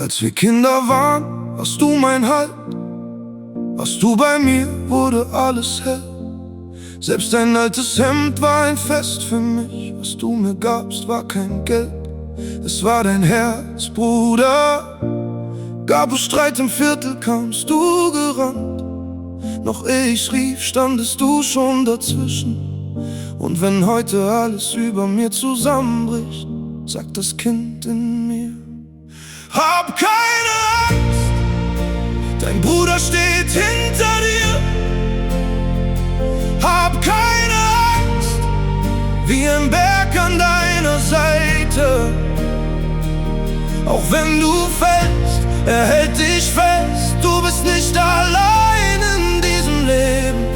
Als wir Kinder waren, warst du mein Halt. Warst du bei mir, wurde alles hell. Selbst dein altes Hemd war ein Fest für mich. Was du mir gabst, war kein Geld, es war dein Herz, Bruder. Gab es Streit im Viertel, kamst du gerannt. Noch ehe ich rief, standest du schon dazwischen. Und wenn heute alles über mir zusammenbricht, sagt das Kind in mir: hab keine Angst, dein Bruder steht hinter dir. Hab keine Angst, wie ein Berg an deiner Seite. Auch wenn du fällst, er hält dich fest. Du bist nicht allein in diesem Leben.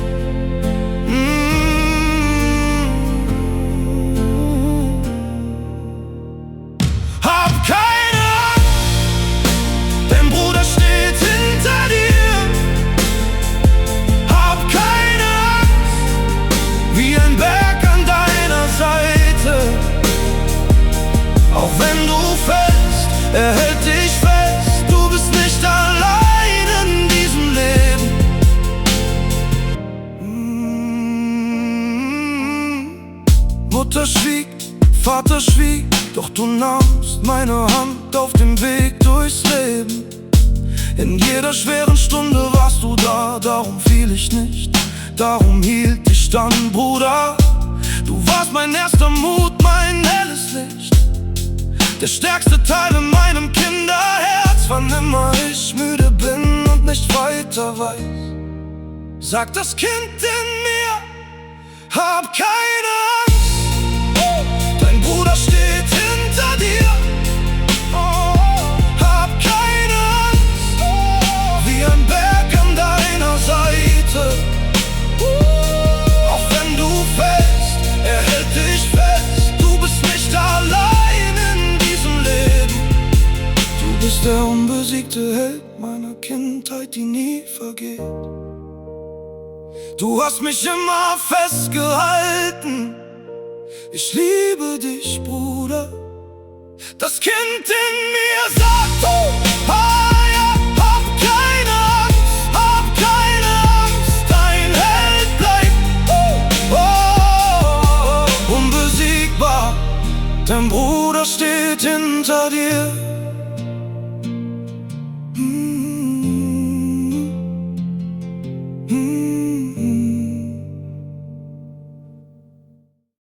Hab keine Angst, dein Bruder steht hinter dir. Hab keine Angst, wie ein Berg an deiner Seite. Auch wenn du fällst, er hält dich fest. Du bist nicht allein in diesem Leben. Mutter schwieg, Vater schwieg, doch du nahmst meine Hand auf dem Weg durchs Leben. In jeder schweren Stunde warst du da, darum fiel ich nicht, darum hielt ich stand, Bruder. Du warst mein erster Mut, mein helles Licht, der stärkste Teil in meinem Kinderherz. Wann immer ich müde bin und nicht weiter weiß, sagt das Kind in mir: hab keine Angst, dein Bruder steht hinter dir. Hab keine Angst, wie ein Berg an deiner Seite. Auch wenn du fällst, er hält dich fest. Du bist nicht allein in diesem Leben. Du bist der unbesiegte Held meiner Kindheit, die nie vergeht. Du hast mich immer festgehalten. Ich liebe dich, Bruder. Das Kind in mir sagt: oh!